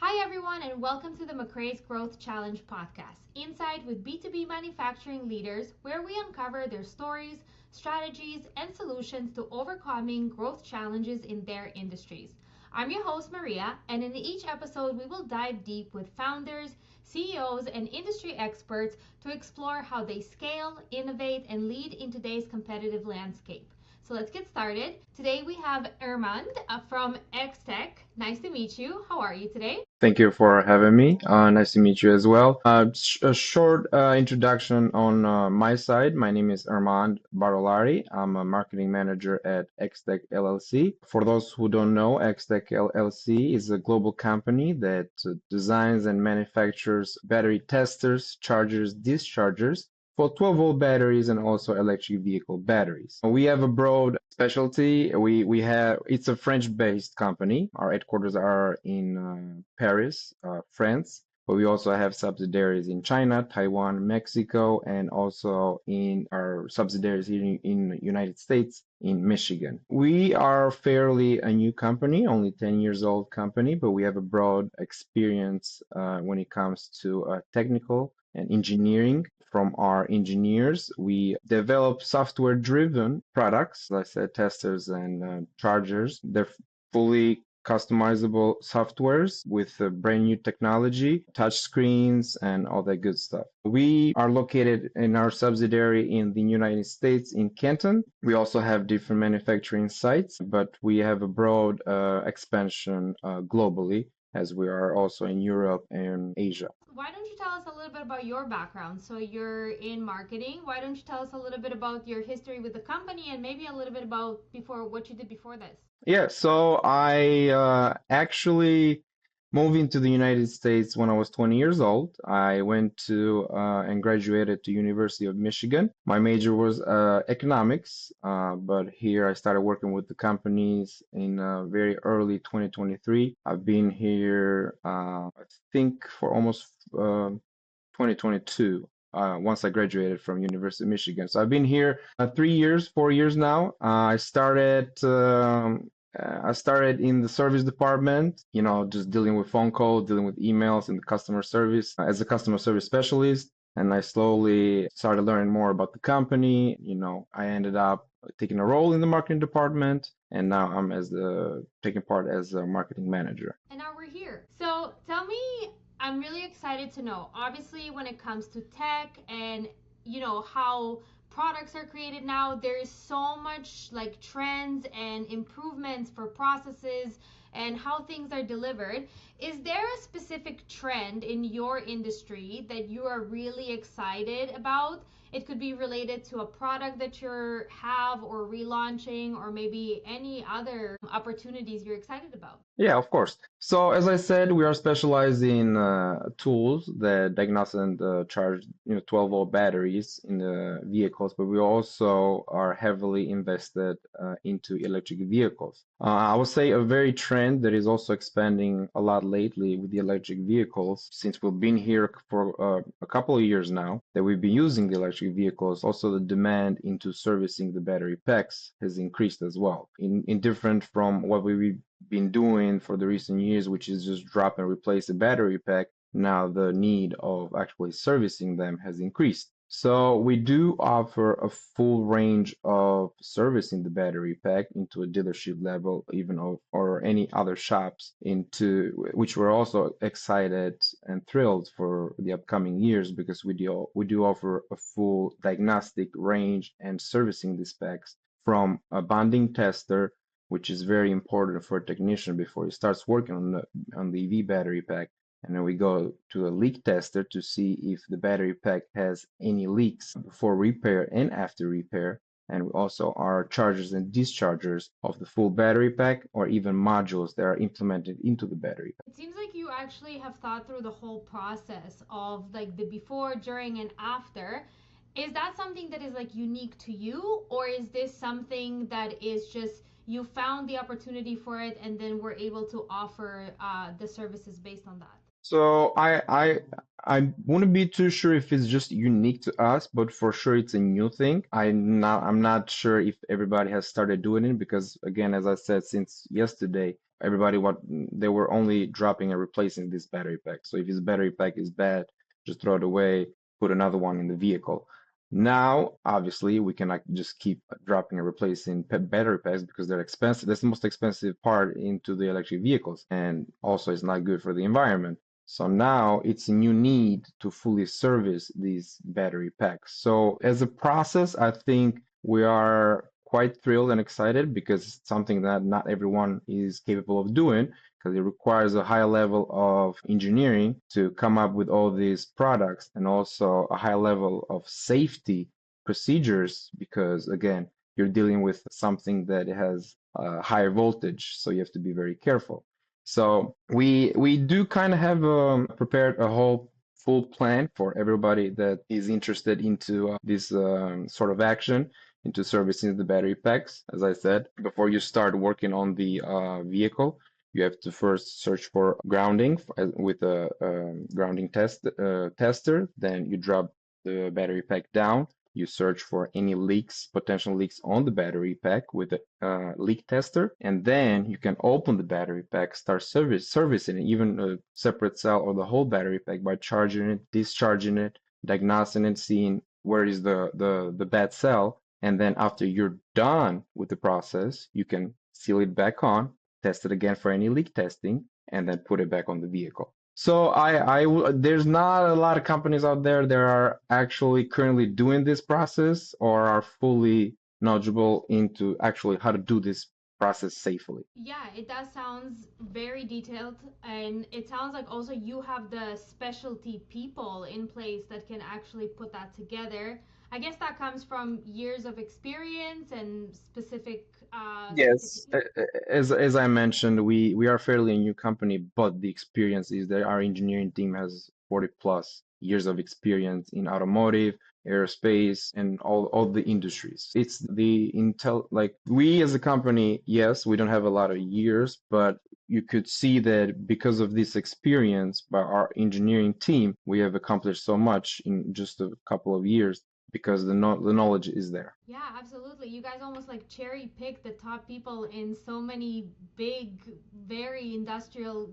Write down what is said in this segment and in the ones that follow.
Hi, everyone, and welcome to the McRae's Growth Challenge podcast, Insight with B2B manufacturing leaders, where we uncover their stories, strategies, and solutions to overcoming growth challenges in their industries. I'm your host, Maria, and in each episode, we will dive deep with founders, CEOs, and industry experts to explore how they scale, innovate, and lead in today's competitive landscape. So let's get started. Today we have Armand from E-XTEQ. Nice to meet you. How are you today? Thank you for having me. Nice to meet you as well. A short introduction on my side. My name is Armand Barolari. I'm a marketing manager at E-XTEQ LLC. For those who don't know, E-XTEQ LLC is a global company that designs and manufactures battery testers, chargers, dischargers for 12-volt batteries and also electric vehicle batteries. We have a broad specialty. We have it's a French-based company. Our headquarters are in Paris, France, but we also have subsidiaries in China, Taiwan, Mexico, and also in our subsidiaries here in the United States in Michigan. We are fairly a new company, only 10 years old company, but we have a broad experience when it comes to technical and engineering. From our engineers, we develop software-driven products, let's say testers and chargers. They're fully customizable softwares with brand new technology, touch screens, and all that good stuff. We are located in our subsidiary in the United States in Canton. We also have different manufacturing sites, but we have a broad expansion globally as we are also in Europe and Asia. Why don't you tell us a little bit about your background? So you're in marketing. Why don't you tell us a little bit about your history with the company and maybe a little bit about before what you did before this? Yeah, so I actually moved into the United States when I was 20 years old. I went to and graduated to University of Michigan. My major was economics, but here I started working with the companies in very early 2023. I've been here, I think, for almost 2022. Once I graduated from University of Michigan. So I've been here 3 years, 4 years now. I started in the service department, just dealing with phone calls, dealing with emails in the customer service as a customer service specialist. And I slowly started learning more about the company. I ended up taking a role in the marketing department, and now I'm taking part as a marketing manager. And now we're here. So tell me, I'm really excited to know. Obviously, when it comes to tech and how products are created now, there is so much like trends and improvements for processes and how things are delivered. Is there a specific trend in your industry that you are really excited about? It could be related to a product that you have or relaunching, or maybe any other opportunities you're excited about. Yeah, of course. So as I said, we are specialized in tools that diagnose and charge, 12-volt batteries in the vehicles, but we also are heavily invested into electric vehicles. I would say a very trend that is also expanding a lot lately with the electric vehicles, since we've been here for a couple of years now, that we've been using the electric vehicles. Also, the demand into servicing the battery packs has increased as well. In different from what we've been doing for the recent years, which is just drop and replace the battery pack. Now the need of actually servicing them has increased. So we do offer a full range of servicing the battery pack into a dealership level, even or any other shops into which we're also excited and thrilled for the upcoming years because we do offer a full diagnostic range and servicing these packs from a bonding tester, which is very important for a technician before he starts working on the EV battery pack. And then we go to a leak tester to see if the battery pack has any leaks before repair and after repair. And we also are chargers and dischargers of the full battery pack or even modules that are implemented into the battery pack. It seems like you actually have thought through the whole process of like the before, during, and after. Is that something that is like unique to you, or is this something that is just you found the opportunity for it and then were able to offer the services based on that? So I wouldn't be too sure if it's just unique to us, but for sure it's a new thing. I'm not sure if everybody has started doing it because again, as I said, since yesterday, everybody what they were only dropping and replacing this battery pack. So if this battery pack is bad, just throw it away, put another one in the vehicle. Now, obviously, we cannot just keep dropping and replacing battery packs because they're expensive. That's the most expensive part into the electric vehicles, and also it's not good for the environment. So now it's a new need to fully service these battery packs. So as a process, I think we are quite thrilled and excited because it's something that not everyone is capable of doing because it requires a high level of engineering to come up with all these products and also a high level of safety procedures because again, you're dealing with something that has higher voltage, so you have to be very careful. So we do kind of have prepared a whole full plan for everybody that is interested into this sort of action into servicing the battery packs. As I said, before you start working on the vehicle, you have to first search for grounding with a grounding tester. Then you drop the battery pack down. You search for any leaks, potential leaks on the battery pack with a leak tester, and then you can open the battery pack, start servicing it, even a separate cell or the whole battery pack by charging it, discharging it, diagnosing it, seeing where is the bad cell, and then after you're done with the process, you can seal it back on, test it again for any leak testing, and then put it back on the vehicle. So there's not a lot of companies out there that are actually currently doing this process or are fully knowledgeable into actually how to do this process safely. Yeah, it does sounds very detailed, and it sounds like also you have the specialty people in place that can actually put that together. I guess that comes from years of experience and specific Yes, certificate. as I mentioned, we are fairly a new company, but the experience is that our engineering team has 40 plus years of experience in automotive, aerospace, and all the industries. It's the intel, like we as a company, yes, we don't have a lot of years, but you could see that because of this experience by our engineering team, we have accomplished so much in just a couple of years because the knowledge is there. Yeah, absolutely. You guys almost like cherry pick the top people in so many big, very industrial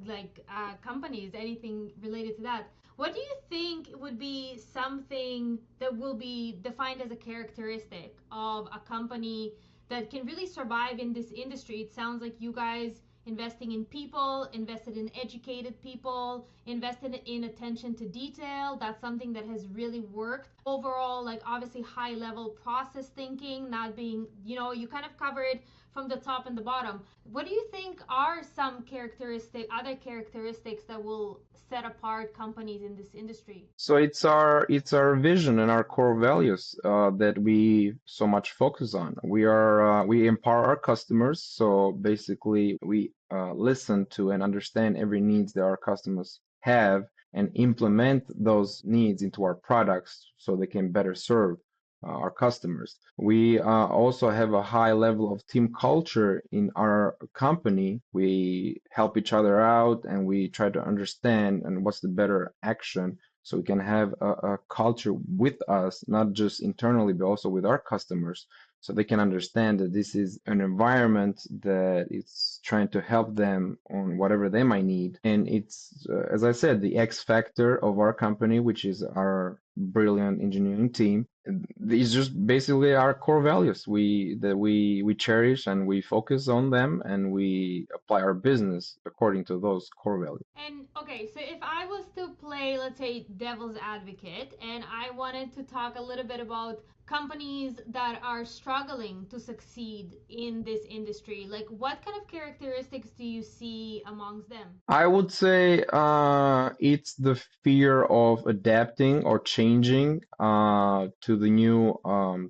companies, anything related to that. What do you think would be something that will be defined as a characteristic of a company that can really survive in this industry? It sounds like you guys investing in people, invested in educated people, invested in attention to detail. That's something that has really worked. Overall, like obviously high level process thinking, not being, you kind of covered from the top and the bottom. What do you think are some other characteristics that will set apart companies in this industry? So it's our vision and our core values that we so much focus on. We empower our customers. So basically, we listen to and understand every needs that our customers have and implement those needs into our products so they can better serve our customers. We also have a high level of team culture in our company. We help each other out and we try to understand and what's the better action so we can have a culture with us, not just internally, but also with our customers, so they can understand that this is an environment that is trying to help them on whatever they might need. And it's, as I said, the X factor of our company, which is our brilliant engineering team, is just basically our core values. We cherish and we focus on them, and we apply our business according to those core values. And okay, so if I was to play, let's say, devil's advocate, and I wanted to talk a little bit about companies that are struggling to succeed in this industry, like what kind of characteristics do you see amongst them? I would say it's the fear of adapting or changing to the new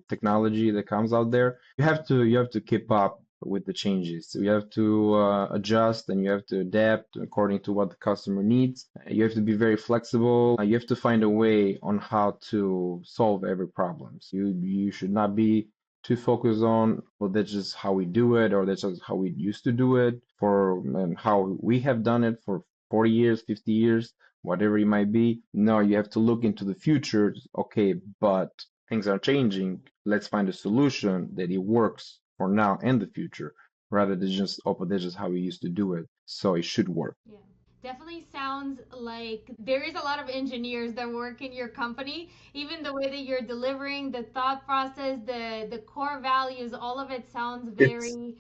technology that comes out there. You have to keep up with the changes. You have to adjust and you have to adapt according to what the customer needs. You have to be very flexible. You have to find a way on how to solve every problem. So you should not be too focused on, well, that's just how we do it, or that's just how we used to do it for and how we have done it for 40 years, 50 years. whatever it might be. No, you have to look into the future. Okay, but things are changing. Let's find a solution that it works for now and the future, rather than just, oh, but that's just how we used to do it, so it should work. Yeah. Definitely sounds like there is a lot of engineers that work in your company. Even the way that you're delivering, the thought process, the core values, all of it sounds It's very,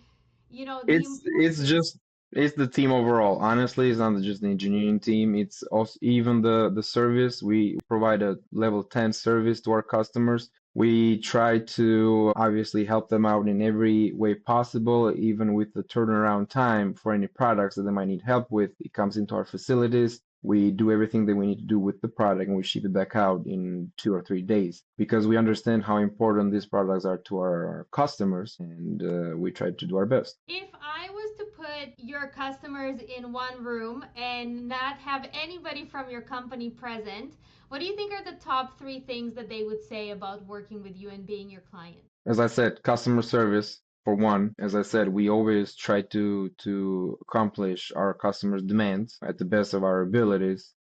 the it's importance. just it's the team overall. Honestly, it's not just the engineering team. It's also even the service. We provide a level 10 service to our customers. We try to obviously help them out in every way possible, even with the turnaround time for any products that they might need help with. It comes into our facilities. We do everything that we need to do with the product and we ship it back out in 2 or 3 days because we understand how important these products are to our customers and we try to do our best. If I was to put your customers in one room and not have anybody from your company present, what do you think are the top three things that they would say about working with you and being your client? As I said, customer service for one. As I said, we always try to accomplish our customers' demands at the best of our abilities.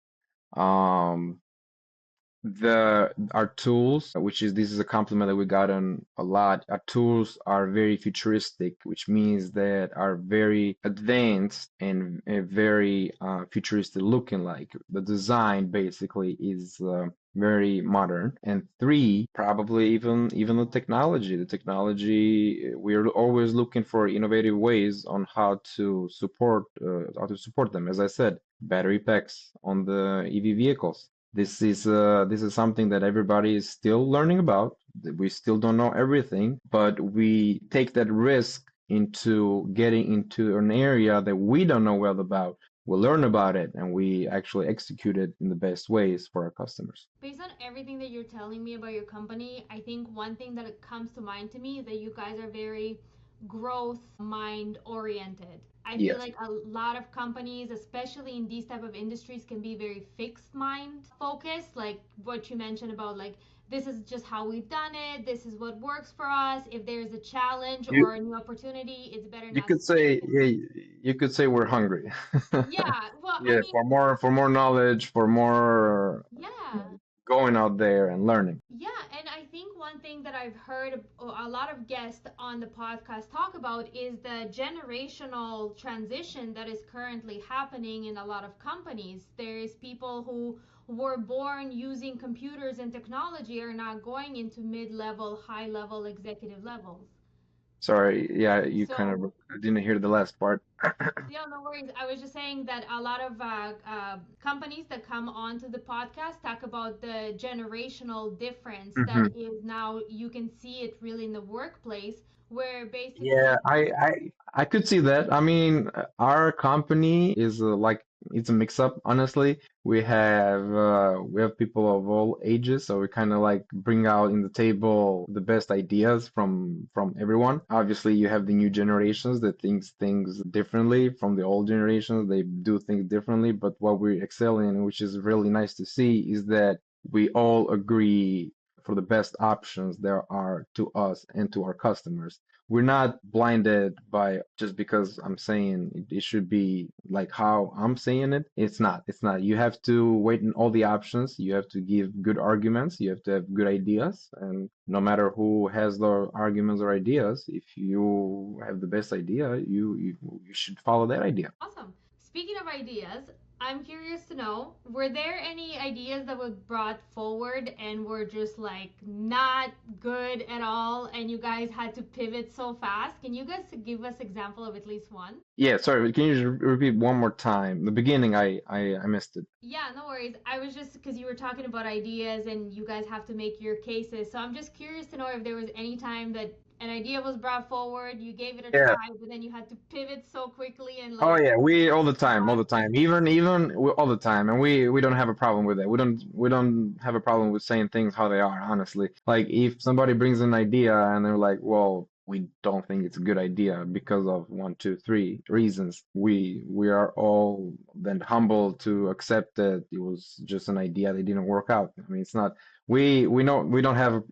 Um, the our tools, which is this is a compliment that we gotten a lot. Our tools are very futuristic, which means that are very advanced and very futuristic looking. Like the design basically is very modern. And three, probably even the technology. The technology, we're always looking for innovative ways on how to support them. As I said, battery packs on the EV vehicles. This is something that everybody is still learning about. We still don't know everything, but we take that risk into getting into an area that we don't know well about. We learn about it and we actually execute it in the best ways for our customers. Based on everything that you're telling me about your company, I think one thing that comes to mind to me is that you guys are very growth mind oriented. I feel Yes. like a lot of companies, especially in these type of industries, can be very fixed mind focused, like what you mentioned about like this is just how we've done it, this is what works for us. If there's a challenge You or a new opportunity, it's better you not to could take say it. yeah, you could say we're hungry. Yeah, well, I Yeah, mean, for more knowledge, for more yeah. going out there and learning. Yeah, and I think one thing that I've heard a lot of guests on the podcast talk about is the generational transition that is currently happening in a lot of companies. There's people who were born using computers and technology are now going into mid-level, high-level executive levels. Sorry, yeah, you kind of So I didn't hear the last part. yeah, no worries. I was just saying that a lot of companies that come onto the podcast talk about the generational difference that Mhm. is now you can see it really in the workplace where Yeah, basically, I could see that. I mean, our company is like it's a mix up, honestly. We have people of all ages, so we kind of like bring out in the table the best ideas from everyone. Obviously, you have the new generations that thinks things differently from the old generations. They do things differently, but what we excel in, which is really nice to see, is that we all agree for the best options there are to us and to our customers. We're not blinded by just because I'm saying it should be like how I'm saying it. It's not. It's not. You have to wait in all the options. You have to give good arguments. You have to have good ideas. And no matter who has the arguments or ideas, if you have the best idea, you should follow that idea. awesome. Speaking of ideas, I'm curious to know, were there any ideas that were brought forward and were just like not good at all and you guys had to pivot so fast? Can you guys give us example of at least one? Yeah, sorry, can you just repeat one more time? The beginning, I missed it. Yeah, no worries. I was just because you were talking about ideas and you guys have to make your cases. So I'm just curious to know if there was any time that an idea was brought forward, you gave it a Yeah. try, but then you had to pivot so quickly and Oh like yeah, we all not. the time, all the time, and we don't have a problem with it. We don't have a problem with saying things how they are, honestly. Like if somebody brings an idea and they're like, well, we don't think it's a good idea because of one, two, three reasons. We are all then humble to accept that it was just an idea that didn't work out. I mean, it's not. We know we don't have,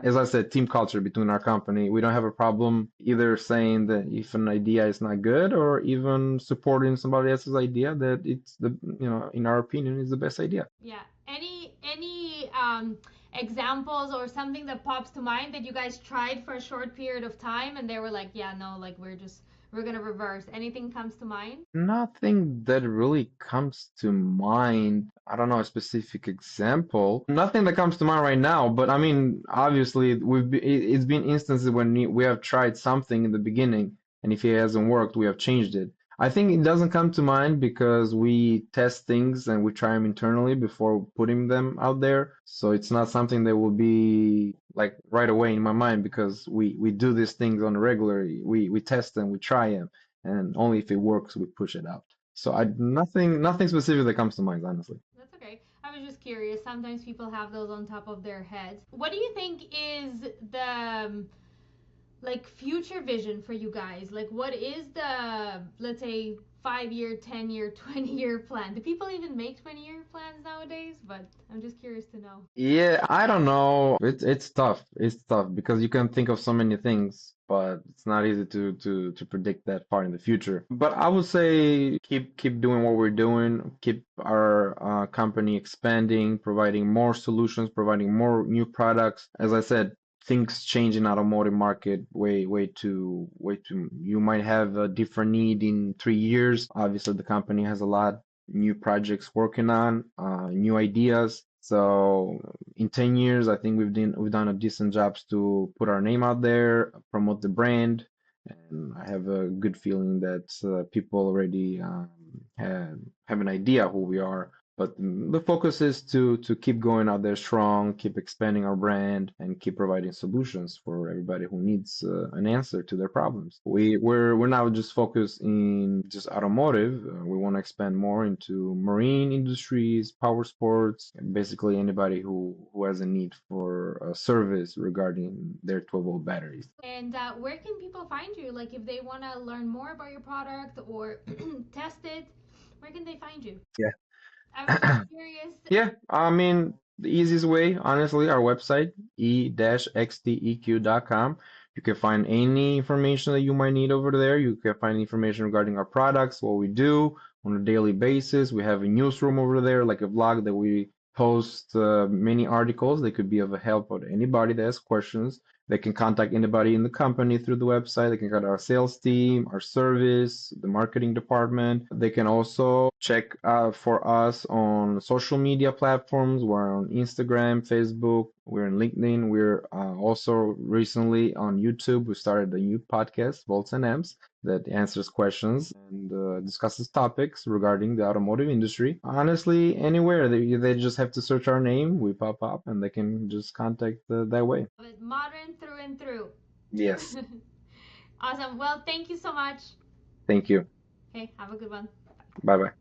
as I said, team culture between our company. We don't have a problem either saying that if an idea is not good or even supporting somebody else's idea that it's the, in our opinion, is the best idea. Yeah. Any examples or something that pops to mind that you guys tried for a short period of time and they were like, yeah, no, like we're gonna reverse. Anything comes to mind? Nothing that really comes to mind. I don't know a specific example. Nothing that comes to mind right now, but I mean, obviously, it's been instances when we have tried something in the beginning, and if it hasn't worked, we have changed it. I think it doesn't come to mind because we test things and we try them internally before putting them out there. So it's not something that will be like right away in my mind because we do these things on a regular. We test them, we try them, and only if it works we push it out. So I nothing specific that comes to mind, honestly. That's okay. I was just curious. Sometimes people have those on top of their heads. What do you think is the like future vision for you guys? Like what is the, let's say, 5 year, 10 year, 20 year plan? Do people even make 20-year plans nowadays? But I'm just curious to know. Yeah, I don't know. It's tough. It's tough because you can think of so many things, but it's not easy to predict that part in the future. But I would say keep doing what we're doing, keep our company expanding, providing more solutions, providing more new products. As I said, things change in automotive market way too. You might have a different need in 3 years. Obviously, the company has a lot new projects working on, new ideas. So in 10 years, I think we've done a decent jobs to put our name out there, promote the brand, and I have a good feeling that people already have an idea who we are. But the focus is to keep going out there strong, keep expanding our brand, and keep providing solutions for everybody who needs an answer to their problems. We're now just focused in just automotive. We want to expand more into marine industries, power sports, basically anybody who has a need for a service regarding their 12-volt batteries. And where can people find you? Like if they want to learn more about your product or test it, where can they find you? I was just curious. Yeah, I mean, the easiest way, honestly, our website, e-xteq.com. You can find any information that you might need over there. You can find information regarding our products, what we do on a daily basis. We have a newsroom over there, like a blog that we post many articles. They could be of a help to anybody that has questions. They can contact anybody in the company through the website. They can contact our sales team, our service, the marketing department. They can also check out for us on social media platforms. We're on Instagram, Facebook, we're on LinkedIn. We're also recently on YouTube. We started a new podcast, Volts and Amps, that answers questions and discusses topics regarding the automotive industry. Honestly, anywhere they just have to search our name, we pop up, and they can just contact that way. But modern through and through. Yes, Awesome. Well, thank you so much. thank you. Okay, have a good one. Bye bye.